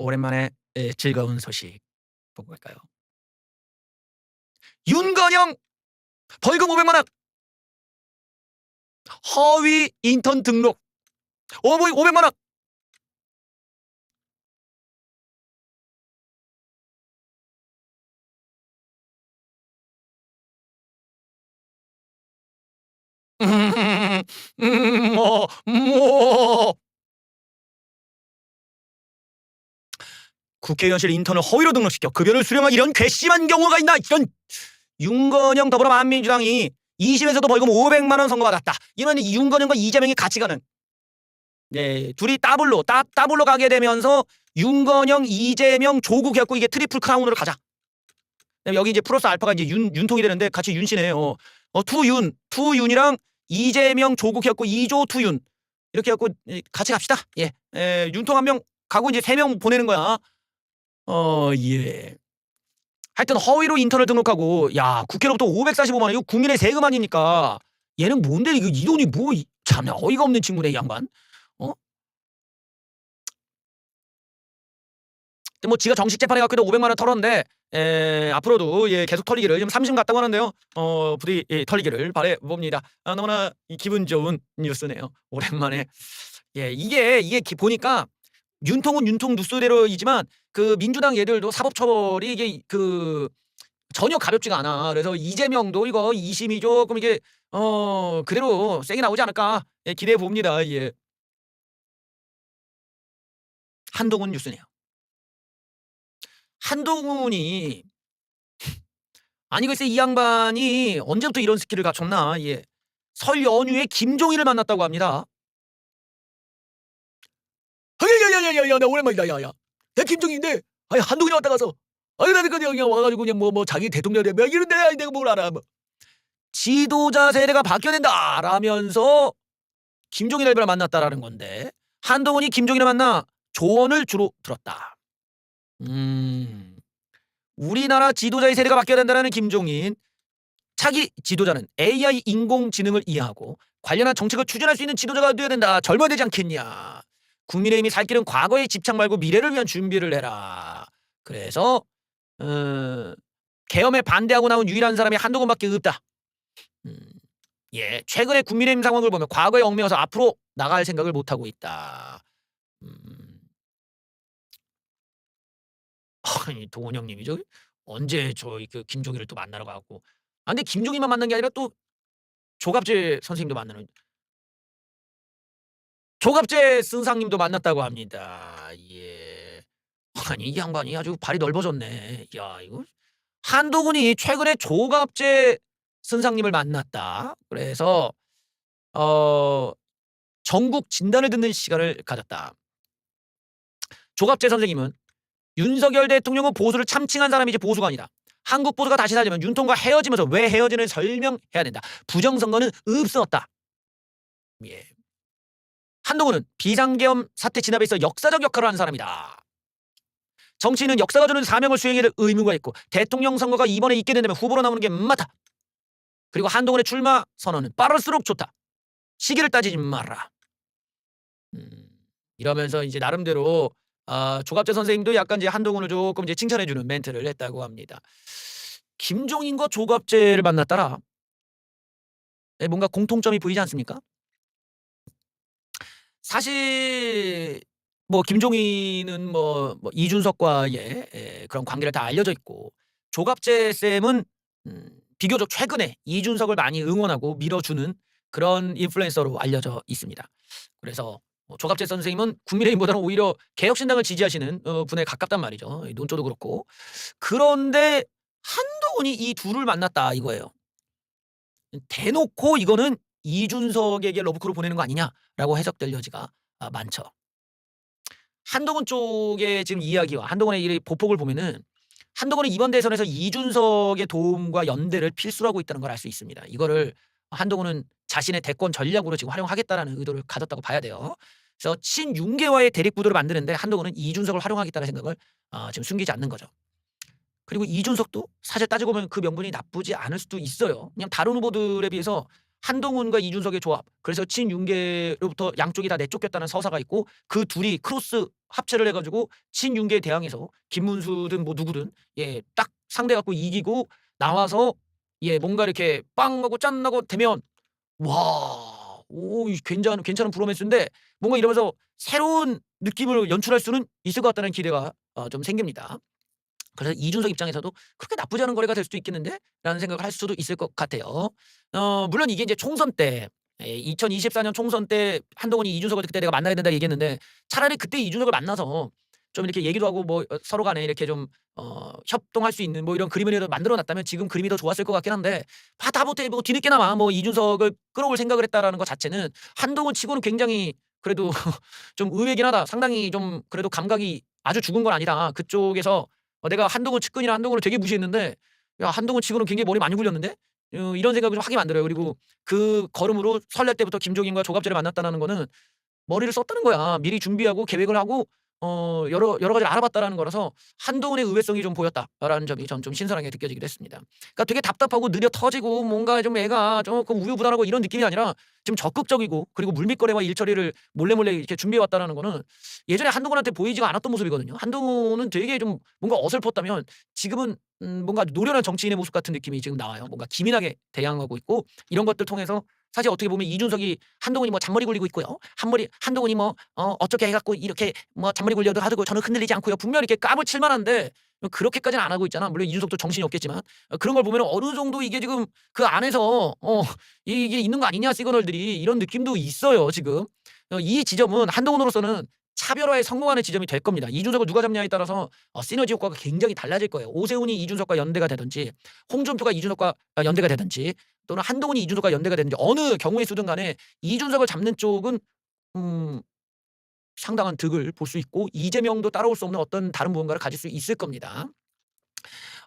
오랜만에 즐거운 소식 보고 갈까요? 윤건영 벌금 500만 원 허위 인턴 등록 500만 원. 뭐 국회의원실 인턴을 허위로 등록시켜 급여를 수령한 이런 괘씸한 경우가 있나? 이런 윤건영 더불어만민주당이 2심에서도 벌금 500만 원 선고받았다. 이런 윤건영과 이재명이 같이 가는 둘이 따블로 가게 되면서 윤건영, 이재명, 조국 해갖고 이게 트리플 크라운으로 가자. 여기 이제 플러스 알파가 이제 윤통이 되는데 같이 윤씨네요. 투윤이랑 이재명, 조국 해갖고 2조 투윤 이렇게 해갖고 같이 갑시다. 윤통 한 명 가고 이제 3명 보내는 거야. 예. 하여튼 허위로 인턴을 등록하고 국회로부터 545만 원 이거 국민의 세금 아닙니까? 얘는 뭔데 이거 이 돈이 뭐 참 어이가 없는 친구네 이 양반. 뭐 지가 정식 재판에 갖고도 500만 원 털었는데 앞으로도 계속 털리기를 지금 3심 갔다고 하는데요. 부디 털리기를 바래 봅니다. 너무나 기분 좋은 뉴스네요. 오랜만에 이게 보니까 윤통은 윤통 뉴스대로이지만 그 민주당 얘들도 사법처벌이 이게 전혀 가볍지가 않아. 그래서 이재명도 이거 2심이 조금 이게 그대로 세게 나오지 않을까 기대해 봅니다. 한동훈 뉴스네요. 한동훈이 아니 글쎄 이 양반이 언제부터 이런 스킬을 갖췄나? 설 연휴에 김종인을 만났다고 합니다. 야야야야야 나 오랜만이다 야야. 내 김종인인데 한동훈이 왔다 가서 나니까 그냥 와가지고 그냥 뭐 자기 대통령이 되면 이런데 내가 뭘 알아. 뭐. 지도자 세대가 바뀌어야 된다 라면서 김종인을 만났다라는 건데 한동훈이 김종인을 만나 조언을 주로 들었다. 우리나라 지도자의 세대가 바뀌어야 된다는 김종인. 차기 지도자는 AI 인공지능을 이해하고 관련한 정책을 추진할 수 있는 지도자가 되어야 된다. 젊어야 되지 않겠냐. 국민의힘이 살 길은 과거에 집착 말고 미래를 위한 준비를 해라. 그래서 계엄에 반대하고 나온 유일한 사람이 한동훈밖에 없다. 최근에 국민의힘 상황을 보면 과거에 얽매여서 앞으로 나갈 생각을 못하고 있다. 아니 동훈 형님이 저기 언제 그 김종인을 또 만나러 가고? 근데 김종인만 만난 게 아니라 또 조갑재 선생님도 만나는. 조갑재 선상님도 만났다고 합니다. 아니 이 양반이 아주 발이 넓어졌네. 야 이거 한동훈이 최근에 조갑재 선상님을 만났다. 그래서 전국 진단을 듣는 시간을 가졌다. 조갑재 선생님은 윤석열 대통령은 보수를 참칭한 사람이지 보수가 아니다. 한국 보수가 다시 살려면 윤통과 헤어지면서 왜 헤어지는지 설명해야 된다. 부정선거는 없었다. 한동훈은 비상계엄 사태 진압에 있어 역사적 역할을 하는 사람이다. 정치인은 역사가 주는 사명을 수행해야 될 의무가 있고 대통령 선거가 이번에 있게 된다면 후보로 나오는 게 맞다. 그리고 한동훈의 출마 선언은 빠를수록 좋다. 시기를 따지지 마라. 이러면서 이제 나름대로 조갑재 선생님도 약간 이제 한동훈을 조금 이제 칭찬해주는 멘트를 했다고 합니다. 김종인과 조갑재를 만났더라. 뭔가 공통점이 보이지 않습니까? 사실 뭐 김종인은 뭐 이준석과의 그런 관계를 다 알려져 있고 조갑재 쌤은 비교적 최근에 이준석을 많이 응원하고 밀어주는 그런 인플루엔서로 알려져 있습니다. 그래서 조갑재 선생님은 국민의힘보다는 오히려 개혁신당을 지지하시는 분에 가깝단 말이죠. 논조도 그렇고. 그런데 한동훈이 이 둘을 만났다 이거예요. 대놓고 이거는 이준석에게 러브콜을 보내는 거 아니냐라고 해석될 여지가 많죠. 한동훈 쪽의 지금 이야기와 한동훈의 이 보폭을 보면은 한동훈은 이번 대선에서 이준석의 도움과 연대를 필수로 하고 있다는 걸 알 수 있습니다. 이거를 한동훈은 자신의 대권 전략으로 지금 활용하겠다라는 의도를 가졌다고 봐야 돼요. 그래서 친윤계와의 대립구도를 만드는데 한동훈은 이준석을 활용하겠다는 생각을 지금 숨기지 않는 거죠. 그리고 이준석도 사실 따지고 보면 그 명분이 나쁘지 않을 수도 있어요. 그냥 다른 후보들에 비해서 한동훈과 이준석의 조합. 그래서 친윤계로부터 양쪽이 다 내쫓겼다는 서사가 있고 그 둘이 크로스 합체를 해가지고 친윤계에 대항해서 김문수든 뭐 누구든 딱 상대 갖고 이기고 나와서 뭔가 이렇게 빵하고 짠하고 되면 와, 오, 괜찮은 브로맨스인데 뭔가 이러면서 새로운 느낌을 연출할 수는 있을 것 같다는 기대가 좀 생깁니다. 그래서 이준석 입장에서도 그렇게 나쁘지 않은 거래가 될 수도 있겠는데? 라는 생각을 할 수도 있을 것 같아요. 물론 이게 이제 총선 때 2024년 총선 때 한동훈이 이준석을 그때 내가 만나야 된다 얘기했는데 차라리 그때 이준석을 만나서 좀 이렇게 얘기도 하고 뭐 서로 간에 이렇게 좀 협동할 수 있는 뭐 이런 그림이라도 만들어 놨다면 지금 그림이 더 좋았을 것 같긴 한데 다 못해 뭐 뒤늦게나마 뭐 이준석을 끌어올 생각을 했다라는 것 자체는 한동훈 치고는 굉장히 그래도 좀 의외긴 하다. 상당히 좀 그래도 감각이 아주 죽은 건 아니다. 그쪽에서 내가 한동훈 측근이나 한동훈을 되게 무시했는데 야 한동훈 치고는 굉장히 머리 많이 굴렸는데 이런 생각을 좀 하게 만들어요. 그리고 그 걸음으로 설날 때부터 김종인과 조갑재를 만났다는 거는 머리를 썼다는 거야. 미리 준비하고 계획을 하고 여러 가지를 알아봤다라는 거라서 한동훈의 의외성이 좀 보였다라는 점이 전 좀 신선하게 느껴지기도 했습니다. 그러니까 되게 답답하고 느려 터지고 뭔가 좀 애가 조금 우유부단하고 이런 느낌이 아니라 지금 적극적이고 그리고 물밑거래와 일처리를 몰래 이렇게 준비해 왔다라는 거는 예전에 한동훈한테 보이지가 않았던 모습이거든요. 한동훈은 되게 좀 뭔가 어설펐다면 지금은 뭔가 노련한 정치인의 모습 같은 느낌이 지금 나와요. 뭔가 기민하게 대항하고 있고 이런 것들 통해서 사실 어떻게 보면 이준석이 한동훈이 뭐 잔머리 굴리고 있고요. 한동훈이 뭐 어떻게 해갖고 이렇게 뭐 잔머리 굴려도 하고 저는 흔들리지 않고요. 분명히 이렇게 까무칠 만한데 그렇게까지는 안 하고 있잖아. 물론 이준석도 정신이 없겠지만 그런 걸 보면 어느 정도 이게 지금 그 안에서 이게 있는 거 아니냐 시그널들이 이런 느낌도 있어요 지금. 이 지점은 한동훈으로서는 차별화에 성공하는 지점이 될 겁니다. 이준석을 누가 잡냐에 따라서 시너지 효과가 굉장히 달라질 거예요. 오세훈이 이준석과 연대가 되든지 홍준표가 이준석과 연대가 되든지 또는 한동훈이 이준석과 연대가 되든지 어느 경우의 수든 간에 이준석을 잡는 쪽은 상당한 득을 볼 수 있고 이재명도 따라올 수 없는 어떤 다른 무언가를 가질 수 있을 겁니다.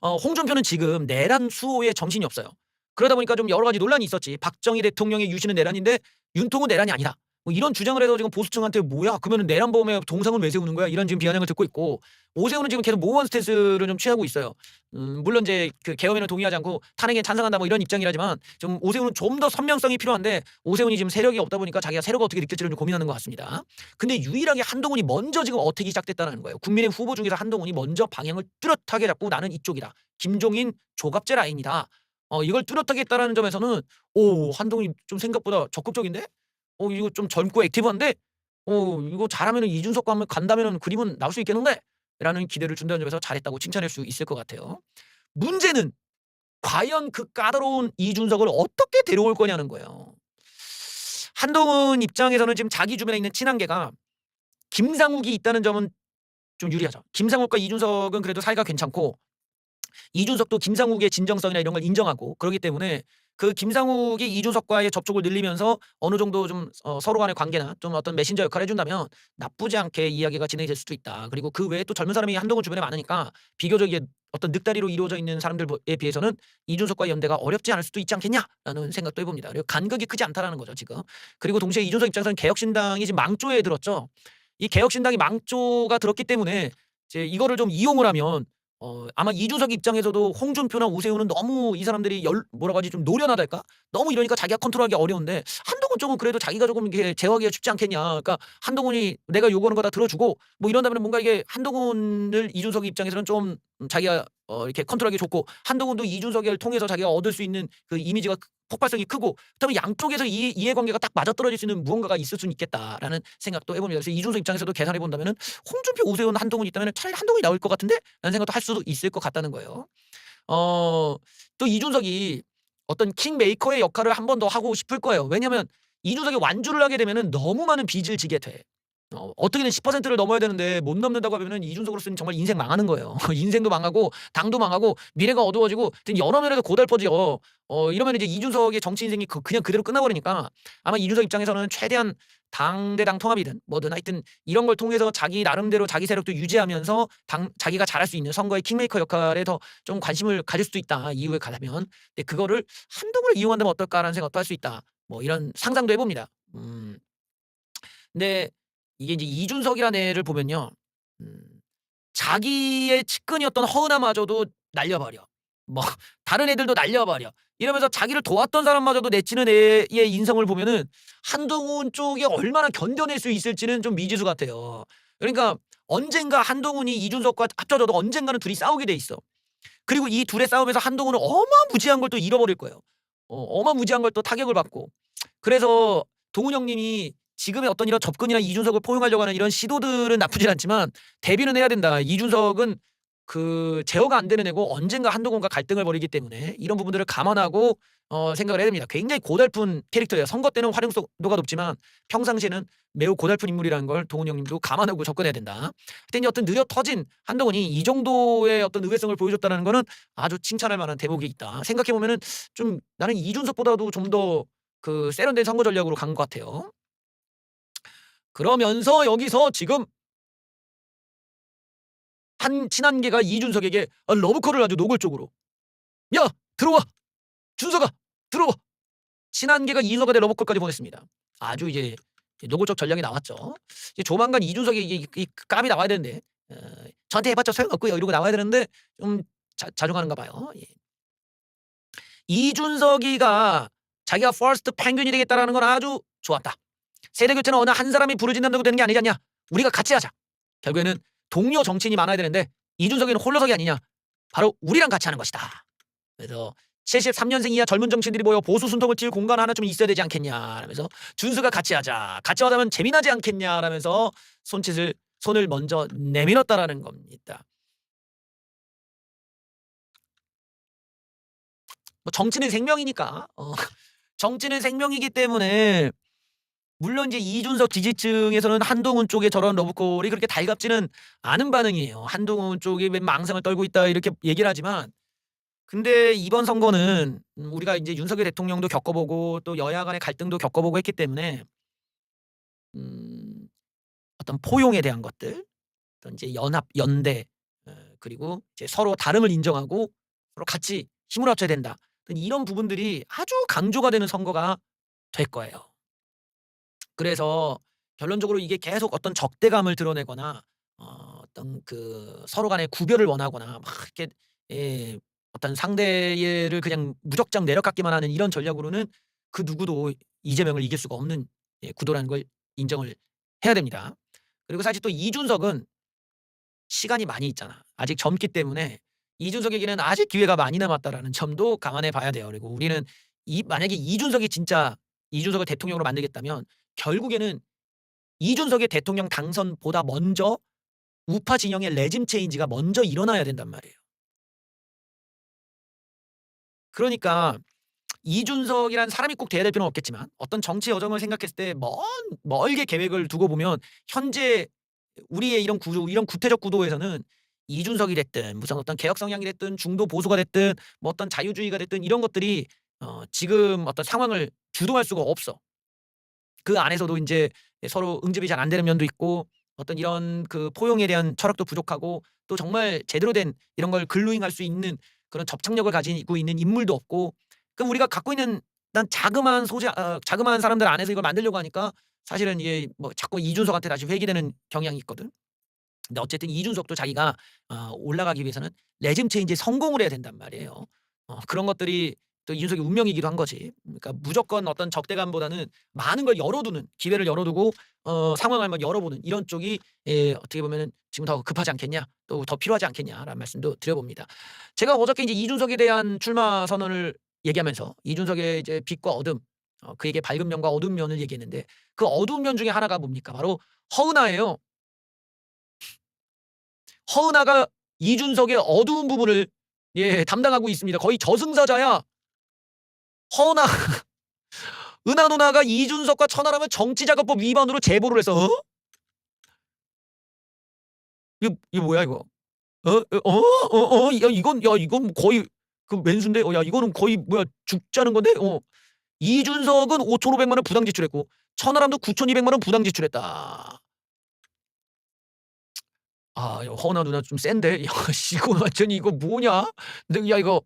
홍준표는 지금 내란 수호에 정신이 없어요. 그러다 보니까 좀 여러 가지 논란이 있었지. 박정희 대통령의 유신은 내란인데 윤통은 내란이 아니다. 뭐 이런 주장을 해서 지금 보수층한테 뭐야? 그러면 내란 범에 동상은 왜 세우는 거야? 이런 지금 비아냥을 듣고 있고 오세훈은 지금 계속 모호한 스탠스를 좀 취하고 있어요. 물론 이제 그 계엄에는 동의하지 않고 탄핵에 찬성한다 뭐 이런 입장이라지만 좀 오세훈은 좀 더 선명성이 필요한데 오세훈이 지금 세력이 없다 보니까 자기가 세력을 어떻게 느낄지를 좀 고민하는 것 같습니다. 근데 유일하게 한동훈이 먼저 지금 어택이 시작됐다는 거예요. 국민의 후보 중에서 한동훈이 먼저 방향을 뚜렷하게 잡고 나는 이쪽이다. 김종인 조갑재 라인이다. 이걸 뚜렷하게 했다라는 점에서는 한동훈이 좀 생각보다 적극적인데? 이거 좀 젊고 액티브한데? 이거 잘하면은 이준석과 한번 간다면은 그림은 나올 수 있겠는데? 라는 기대를 준다는 점에서 잘했다고 칭찬할 수 있을 것 같아요. 문제는 과연 그 까다로운 이준석을 어떻게 데려올 거냐는 거예요. 한동훈 입장에서는 지금 자기 주변에 있는 친한계가 김상욱이 있다는 점은 좀 유리하죠. 김상욱과 이준석은 그래도 사이가 괜찮고 이준석도 김상욱의 진정성이나 이런 걸 인정하고 그러기 때문에 그 김상욱이 이준석과의 접촉을 늘리면서 어느 정도 좀 서로 간의 관계나 좀 어떤 메신저 역할을 해준다면 나쁘지 않게 이야기가 진행이 될 수도 있다. 그리고 그 외에 또 젊은 사람이 한동훈 주변에 많으니까 비교적 이게 어떤 늑다리로 이루어져 있는 사람들에 비해서는 이준석과의 연대가 어렵지 않을 수도 있지 않겠냐라는 생각도 해봅니다. 그리고 간극이 크지 않다라는 거죠 지금. 그리고 동시에 이준석 입장에서는 개혁신당이 지금 망조에 들었죠. 이 개혁신당이 망조가 들었기 때문에 이제 이거를 좀 이용을 하면 아마 이준석 입장에서도 홍준표나 오세훈은 너무 이 사람들이 뭐라고 하지 좀 노련하달까? 너무 이러니까 자기가 컨트롤하기 어려운데 한동훈 쪽은 그래도 자기가 조금 이렇게 제어하기가 쉽지 않겠냐. 그러니까 한동훈이 내가 요구하는 거 다 들어주고 뭐 이런다면 뭔가 이게 한동훈을 이준석 입장에서는 좀 자기가 이렇게 컨트롤하기 좋고 한동훈도 이준석을 통해서 자기가 얻을 수 있는 그 이미지가 폭발성이 크고 그다음에 양쪽에서 이해관계가 딱 맞아떨어질 수 있는 무언가가 있을 수는 있겠다라는 생각도 해봅니다. 그래서 이준석 입장에서도 계산해 본다면은 홍준표, 오세훈, 한동훈이 있다면 차라리 한동훈이 나올 것 같은데? 라는 생각도 할 수도 있을 것 같다는 거예요. 또 이준석이 어떤 킹메이커의 역할을 한 번 더 하고 싶을 거예요. 왜냐하면 이준석이 완주를 하게 되면은 너무 많은 빚을 지게 돼. 어떻게든 10%를 넘어야 되는데 못 넘는다고 하면은 이준석으로서는 정말 인생 망하는 거예요. 인생도 망하고 당도 망하고 미래가 어두워지고 여러 면에서 고달퍼져. 이러면 이제 이준석의 정치 인생이 그냥 그대로 끝나버리니까 아마 이준석 입장에서는 최대한 당대당 통합이든 뭐든 하여튼 이런 걸 통해서 자기 나름대로 자기 세력도 유지하면서 자기가 잘할 수 있는 선거의 킹메이커 역할에 더 좀 관심을 가질 수도 있다. 이후에 가려면. 근데 그거를 한동훈을 이용한다면 어떨까라는 생각도 할 수 있다. 뭐 이런 상상도 해봅니다. 근데 이게 이제 이준석이라는 애를 보면요. 자기의 측근이었던 허은하마저도 날려버려. 뭐 다른 애들도 날려버려. 이러면서 자기를 도왔던 사람마저도 내치는 애의 인성을 보면은 한동훈 쪽이 얼마나 견뎌낼 수 있을지는 좀 미지수 같아요. 그러니까 언젠가 한동훈이 이준석과 합쳐져도 언젠가는 둘이 싸우게 돼 있어. 그리고 이 둘의 싸움에서 한동훈은 어마무지한 걸 또 잃어버릴 거예요. 어마무지한 걸 또 타격을 받고. 그래서 동훈 형님이 지금의 어떤 이런 접근이나 이준석을 포용하려고 하는 이런 시도들은 나쁘진 않지만 대비는 해야 된다. 이준석은 그 제어가 안 되는 애고 언젠가 한동훈과 갈등을 벌이기 때문에 이런 부분들을 감안하고 생각을 해야 됩니다. 굉장히 고달픈 캐릭터예요. 선거 때는 활용도가 높지만 평상시에는 매우 고달픈 인물이라는 걸 동훈 형님도 감안하고 접근해야 된다. 하여튼 어떤 느려 터진 한동훈이 이 정도의 어떤 의외성을 보여줬다는 거는 아주 칭찬할 만한 대목이 있다. 생각해 보면은 좀 나는 이준석보다도 좀 더 그 세련된 선거 전략으로 간 것 같아요. 그러면서 여기서 지금 한 친한계가 이준석에게 러브콜을 아주 노골적으로 야 들어와 준석아 들어와 친한계가 이준석한테 러브콜까지 보냈습니다. 아주 이제 노골적 전략이 나왔죠. 이제 조만간 이준석이 이 깜이 나와야 되는데 저한테 해봤자 소용없고요 이러고 나와야 되는데 좀 자중하는가 봐요. 예. 이준석이가 자기가 퍼스트 펭귄이 되겠다라는 건 아주 좋았다. 세대교체는 어느 한 사람이 부르짖는다고 되는 게 아니지 않냐. 우리가 같이 하자. 결국에는 동료 정치인이 많아야 되는데 이준석이는 홀로서기 아니냐. 바로 우리랑 같이 하는 것이다. 그래서 73년생 이하 젊은 정치인들이 모여 보수 순통을 찌울 공간 하나 좀 있어야 되지 않겠냐 라면서 준수가 같이 하자. 같이 하자면 재미나지 않겠냐 라면서 손을 먼저 내밀었다라는 겁니다. 뭐 정치는 생명이니까 정치는 생명이기 때문에 물론 이제 이준석 지지층에서는 한동훈 쪽에 저런 러브콜이 그렇게 달갑지는 않은 반응이에요. 한동훈 쪽이 왜 망상을 떨고 있다 이렇게 얘기를 하지만 근데 이번 선거는 우리가 이제 윤석열 대통령도 겪어보고 또 여야 간의 갈등도 겪어보고 했기 때문에 어떤 포용에 대한 것들, 어떤 이제 연합, 연대, 그리고 이제 서로 다름을 인정하고 서로 같이 힘을 합쳐야 된다. 이런 부분들이 아주 강조가 되는 선거가 될 거예요. 그래서 결론적으로 이게 계속 어떤 적대감을 드러내거나 어떤 그 서로 간의 구별을 원하거나 막 이렇게 어떤 상대를 그냥 무적장 내려깎기만 하는 이런 전략으로는 그 누구도 이재명을 이길 수가 없는 구도라는 걸 인정을 해야 됩니다. 그리고 사실 또 이준석은 시간이 많이 있잖아. 아직 젊기 때문에 이준석에게는 아직 기회가 많이 남았다라는 점도 감안해 봐야 돼요. 그리고 우리는 만약에 이준석이 진짜 이준석을 대통령으로 만들겠다면 결국에는 이준석의 대통령 당선보다 먼저 우파 진영의 레짐 체인지가 먼저 일어나야 된단 말이에요. 그러니까 이준석이란 사람이 꼭 돼야 될 필요는 없겠지만 어떤 정치 여정을 생각했을 때 멀게 계획을 두고 보면 현재 우리의 이런 구조, 이런 구태적 구도에서는 이준석이 됐든 무슨 어떤 개혁 성향이 됐든 중도 보수가 됐든 뭐 어떤 자유주의가 됐든 이런 것들이 지금 어떤 상황을 주도할 수가 없어. 그 안에서도 인제 서로 응집이 잘 안 되는 면도 있고 어떤 이런 그 포용에 대한 철학도 부족하고 또 정말 제대로 된 이런 걸 글루잉할 수 있는 그런 접착력을 가지고 있는 인물도 없고 그럼 우리가 갖고 있는 자그마한 사람들 안에서 이걸 만들려고 하니까 사실은 이게 뭐 자꾸 이준석한테 다시 회귀되는 경향이 있거든. 근데 어쨌든 이준석도 자기가 올라가기 위해서는 레짐 체인지에 성공을 해야 된단 말이에요. 그런 것들이 또 이준석의 운명이기도 한 거지. 그러니까 무조건 어떤 적대감보다는 많은 걸 열어두는 기회를 열어두고 상황을 한번 열어보는 이런 쪽이 어떻게 보면은 지금 더 급하지 않겠냐, 또 더 필요하지 않겠냐라는 말씀도 드려봅니다. 제가 어저께 이제 이준석에 대한 출마 선언을 얘기하면서 이준석의 이제 빛과 어둠, 그에게 밝은 면과 어두운 면을 얘기했는데 그 어두운 면 중에 하나가 뭡니까? 바로 허은하예요. 허은하가 이준석의 어두운 부분을 담당하고 있습니다. 거의 저승사자야. 허은하 은하 누나가 이준석과 천하람을 정치자금법 위반으로 제보를 해서 이거 뭐야 이거? 야 이건 거의 그 왼수인데, 야 이거는 거의 뭐야 죽자는 건데, 이준석은 5,500만 원 부당 지출했고 천하람도 9,200만 원 부당 지출했다. 허은하 누나 좀 센데, 야 이거 완전히 이거 뭐냐? 근데 야 이거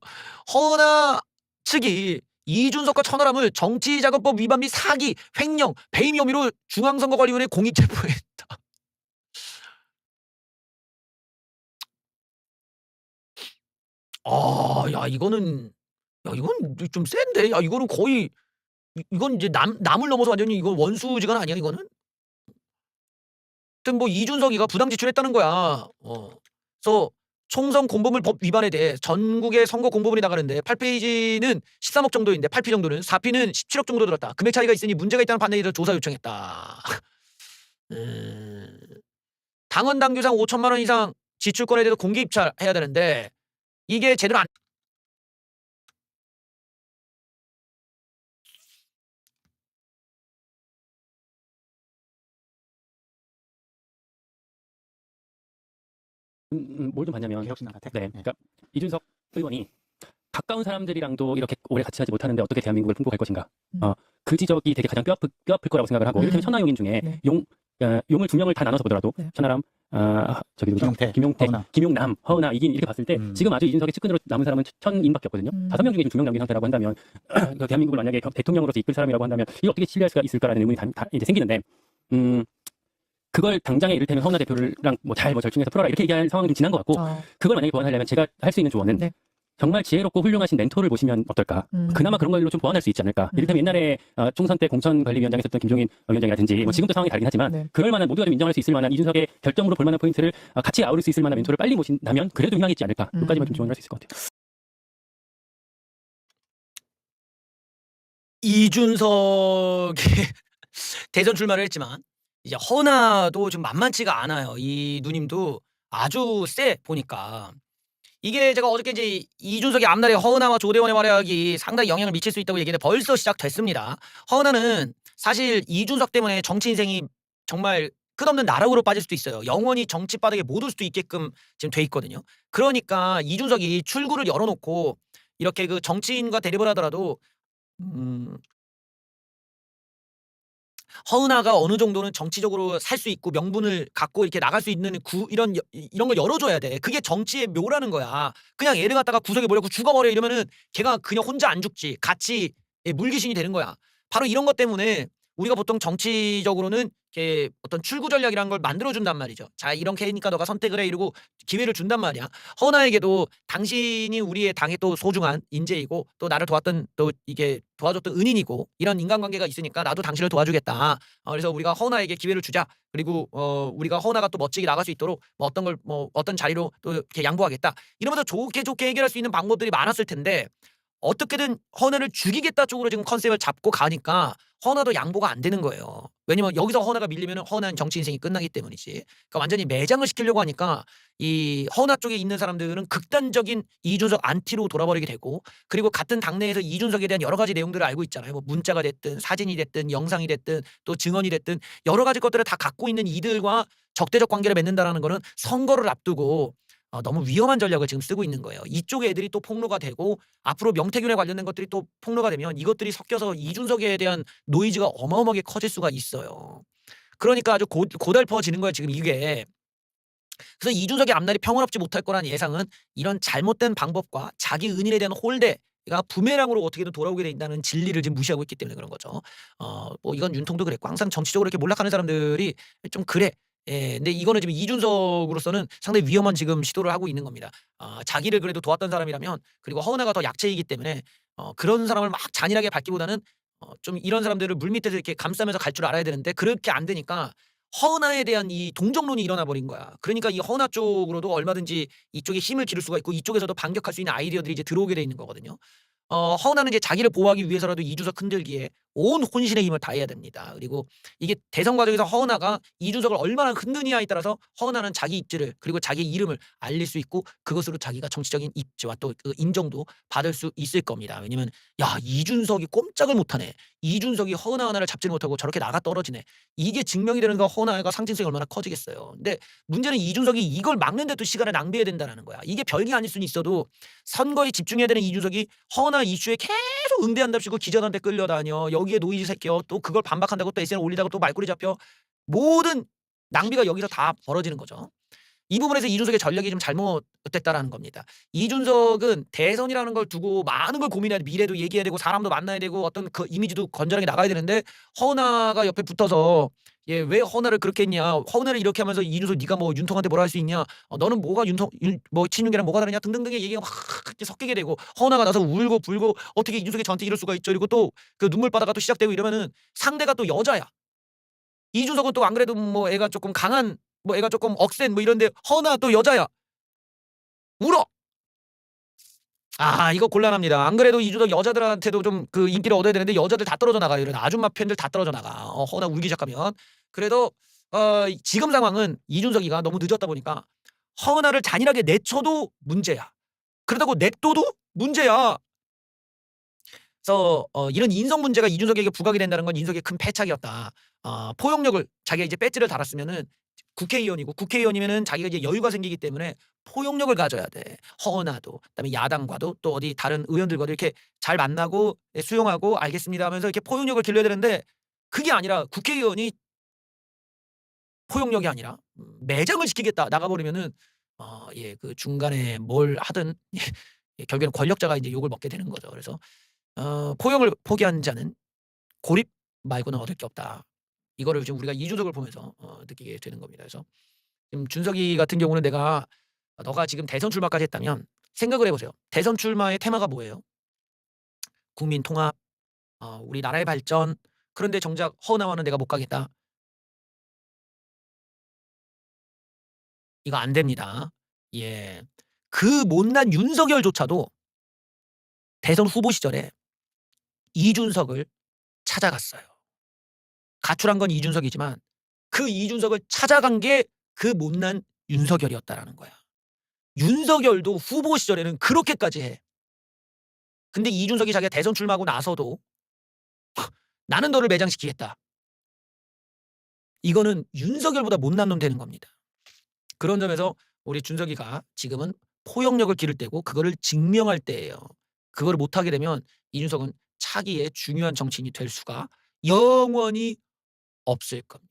허은하 측이 이준석과 천하람을 정치자금법 위반 및 사기, 횡령, 배임 혐의로 중앙선거관리위원회에 공익 체포했다. 야 이거는 이건 좀 센데. 야 이거는 거의 이건 이제 남을 넘어서 완전히 이건 원수지간 아니야 이거는? 하여튼 뭐 이준석이가 부당 지출했다는 거야. 그래서 총선 공보물법 위반에 대해 전국에 선거 공보문이 나가는데 8페이지는 13억 정도인데 8피 정도는 4피는 17억 정도 들었다. 금액 차이가 있으니 문제가 있다는 판단에 대해서 조사 요청했다. 당원 당규상 5천만 원 이상 지출권에 대해서 공개 입찰해야 되는데 이게 제대로 안 뭘 좀 봤냐면 개혁신당 같아. 네, 그러니까 이준석 의원이 가까운 사람들이랑도 이렇게 오래 같이 하지 못하는데 어떻게 대한민국을 풍부할 것인가. 그 지적이 되게 가장 뼈아플 거라고 생각을 하고 이를테면 천하용인 중에 네. 용을 두 명을 다 나눠서 보더라도 네. 천하람, 저기 누구죠? 김용태, 김용남, 허은하, 이긴 이렇게 봤을 때 지금 아주 이준석의 측근으로 남은 사람은 천인밖에 없거든요. 5명 중에 지금 2명 남긴 상태라고 한다면 대한민국을 만약에 대통령으로서 이끌 사람이라고 한다면 이게 어떻게 신뢰할 수가 있을까라는 의문이 다 이제 생기는데 그걸 당장에 이를테면 허은하 대표랑 잘 절충해서 풀어라 이렇게 얘기할 상황이 좀 지난 것 같고 그걸 만약에 보완하려면 제가 할 수 있는 조언은 네. 정말 지혜롭고 훌륭하신 멘토를 모시면 어떨까. 그나마 그런 걸로 좀 보완할 수 있지 않을까. 이를테면 옛날에 총선 때 공천관리위원장에 있었던 김종인 위원장이라든지 뭐 지금도 상황이 다르긴 하지만 네. 그럴 만한 모두가 좀 인정할 수 있을 만한 이준석의 결정으로 볼 만한 포인트를 같이 아우를 수 있을 만한 멘토를 빨리 모신다면 그래도 희망이 있지 않을까. 여기까지만 좀 조언을 할 수 있을 것 같아요. 이준석이 대선 출마를 했지만 이제 허은하도 좀 만만치가 않아요. 이 누님도 아주 세 보니까. 이게 제가 어저께 이제 이준석이 앞날에 허은하와 조대원의 활약이 상당히 영향을 미칠 수 있다고 얘기했는데 벌써 시작됐습니다. 허은하는 사실 이준석 때문에 정치 인생이 정말 끝없는 나락으로 빠질 수도 있어요. 영원히 정치 바닥에 못 올 수도 있게끔 지금 돼 있거든요. 그러니까 이준석이 출구를 열어놓고 이렇게 그 정치인과 대립을 하더라도 허은하가 어느 정도는 정치적으로 살 수 있고 명분을 갖고 이렇게 나갈 수 있는 이런 걸 열어줘야 돼. 그게 정치의 묘라는 거야. 그냥 얘를 갖다가 구석에 몰려고 죽어버려 이러면은 걔가 그냥 혼자 안 죽지. 같이 물귀신이 되는 거야. 바로 이런 것 때문에 우리가 보통 정치적으로는 이렇게 어떤 출구 전략이라는 걸 만들어준단 말이죠. 자 이렇게 하니까 너가 선택을 해 이러고 기회를 준단 말이야. 허은하에게도 당신이 우리의 당의 또 소중한 인재이고 또 나를 도왔던 또 이게 도와줬던 은인이고 이런 인간관계가 있으니까 나도 당신을 도와주겠다. 그래서 우리가 허은하에게 기회를 주자. 그리고 우리가 허은하가 또 멋지게 나갈 수 있도록 뭐 어떤 자리로 또 이렇게 양보하겠다. 이러면서 좋게 해결할 수 있는 방법들이 많았을 텐데 어떻게든 허은하를 죽이겠다 쪽으로 지금 컨셉을 잡고 가니까 허은하도 양보가 안 되는 거예요. 왜냐면 여기서 허은하가 밀리면 허은하는 정치 인생이 끝나기 때문이지. 그러니까 완전히 매장을 시키려고 하니까 이 허은하 쪽에 있는 사람들은 극단적인 이준석 안티로 돌아버리게 되고 그리고 같은 당내에서 이준석에 대한 여러 가지 내용들을 알고 있잖아요. 뭐 문자가 됐든 사진이 됐든 영상이 됐든 또 증언이 됐든 여러 가지 것들을 다 갖고 있는 이들과 적대적 관계를 맺는다라는 거는 선거를 앞두고 너무 위험한 전략을 지금 쓰고 있는 거예요. 이쪽 애들이 또 폭로가 되고 앞으로 명태균에 관련된 것들이 또 폭로가 되면 이것들이 섞여서 이준석에 대한 노이즈가 어마어마하게 커질 수가 있어요. 그러니까 아주 고달퍼지는 거예요 지금 이게. 그래서 이준석이 앞날이 평화롭지 못할 거라는 예상은 이런 잘못된 방법과 자기 은인에 대한 홀대가 부메랑으로 어떻게든 돌아오게 된다는 진리를 지금 무시하고 있기 때문에 그런 거죠. 뭐 이건 윤통도 그랬고 항상 정치적으로 이렇게 몰락하는 사람들이 좀 그래. 근데 이거는 지금 이준석으로서는 상당히 위험한 지금 시도를 하고 있는 겁니다. 자기를 그래도 도왔던 사람이라면 그리고 허은하가 더 약체이기 때문에 그런 사람을 막 잔인하게 밟기보다는 좀 이런 사람들을 물밑에서 이렇게 감싸면서 갈 줄 알아야 되는데 그렇게 안 되니까 허은하에 대한 이 동정론이 일어나 버린 거야. 그러니까 이 허은하 쪽으로도 얼마든지 이쪽에 힘을 기를 수가 있고 이쪽에서도 반격할 수 있는 아이디어들이 이제 들어오게 돼 있는 거거든요. 허은하는 이제 자기를 보호하기 위해서라도 이준석 흔들기에 온 혼신의 힘을 다해야 됩니다. 그리고 이게 대선 과정에서 허은하가 이준석을 얼마나 흔드느냐에 따라서 허은하는 자기 입지를 그리고 자기 이름을 알릴 수 있고 그것으로 자기가 정치적인 입지와 또 그 인정도 받을 수 있을 겁니다. 왜냐면 야 이준석이 꼼짝을 못하네. 이준석이 허은하 하나를 잡지 못하고 저렇게 나가 떨어지네. 이게 증명이 되는 거 허은하가 상징성이 얼마나 커지겠어요. 근데 문제는 이준석이 이걸 막는 데도 시간을 낭비해야 된다는 거야. 이게 별게 아닐 수는 있어도 선거에 집중해야 되는 이준석이 허은하 이슈에 계속 응대한답시고 기자단한테 끌려다녀. 여기에 노이즈 새끼요. 또 그걸 반박한다고 또 SNS에 올리다가 또 말꼬리 잡혀. 모든 낭비가 여기서 다 벌어지는 거죠. 이 부분에서 이준석의 전략이 좀 잘못됐다라는 겁니다. 이준석은 대선이라는 걸 두고 많은 걸 고민해야 돼. 미래도 얘기해야 되고 사람도 만나야 되고 어떤 그 이미지도 건전하게 나가야 되는데 허은하가 옆에 붙어서 왜 허은하를 그렇게 했냐. 허은하를 이렇게 하면서 이준석 네가 뭐 윤통한테 뭐라 할 수 있냐. 너는 뭐가 뭐 친윤계랑 뭐가 다르냐 등등등의 얘기가 막 이렇게 섞이게 되고 허은하가 나서 울고 불고 어떻게 이준석이 저한테 이럴 수가 있죠. 그리고 또 그 눈물바다가 또 시작되고 이러면은 상대가 또 여자야. 이준석은 또 안 그래도 뭐 애가 조금 강한 뭐 애가 조금 억센 뭐 이런데 허나 또 여자야. 울어. 이거 곤란합니다. 안 그래도 이준석 여자들한테도 좀 그 인기를 얻어야 되는데 여자들 다 떨어져 나가요. 이런 아줌마 팬들 다 떨어져 나가. 허나 울기 시작하면. 그래도 지금 상황은 이준석이가 너무 늦었다 보니까 허은하를 잔인하게 내쳐도 문제야. 그러다고 냅둬도 문제야. 그래서 이런 인성 문제가 이준석에게 부각이 된다는 건 인석의 큰 패착이었다. 포용력을 자기가 이제 배지를 달았으면은 국회의원이고 국회의원이면은 자기가 이제 여유가 생기기 때문에 포용력을 가져야 돼. 허은하도 그다음에 야당과도 또 어디 다른 의원들과도 이렇게 잘 만나고 수용하고 알겠습니다 하면서 이렇게 포용력을 길러야 되는데 그게 아니라 국회의원이 포용력이 아니라 매장을 지키겠다 나가버리면은 그 중간에 뭘 하든 결국에는 권력자가 이제 욕을 먹게 되는 거죠. 그래서 포용을 포기한 자는 고립 말고는 얻을 게 없다. 이거를 지금 우리가 이준석을 보면서 느끼게 되는 겁니다. 그래서 지금 준석이 같은 경우는 내가 너가 지금 대선 출마까지 했다면 생각을 해보세요. 대선 출마의 테마가 뭐예요? 국민 통합, 우리 나라의 발전. 그런데 정작 허은하와는 내가 못 가겠다. 이거 안 됩니다. 예, 그 못난 윤석열조차도 대선 후보 시절에 이준석을 찾아갔어요. 가출한 건 이준석이지만 그 이준석을 찾아간 게 그 못난 윤석열이었다라는 거야. 윤석열도 후보 시절에는 그렇게까지 해. 근데 이준석이 자기가 대선 출마하고 나서도 나는 너를 매장시키겠다. 이거는 윤석열보다 못난 놈 되는 겁니다. 그런 점에서 우리 준석이가 지금은 포용력을 기를 때고 그거를 증명할 때예요. 그걸 못하게 되면 이준석은 차기의 중요한 정치인이 될 수가 영원히 없을 겁니다.